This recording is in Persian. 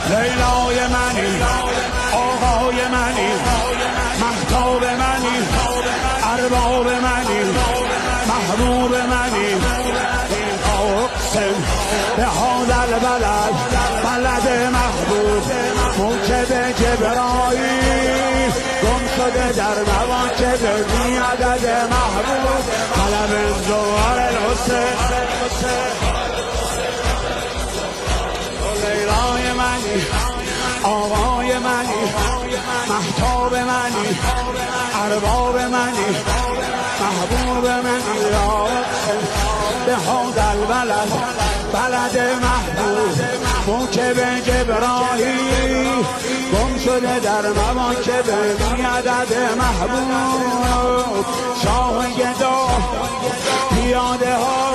لیلای منی، آقای منی، مهتاب منی، ارباب منی، محبوب منی. اقسم به هذا البلد، بلد محبوب، موکب جبرائیل، گم شده در مواکب بی عدد محبوب، طلب زوار الحسین. لیلای منی، آقای منی، مهتاب منی، ارباب منی، محبوب منی. به هذا البلد، بلد محبوب، موکب جبرائیل، گم شده در مواکب بی عدد محبوب. شاه گدا پیاده ها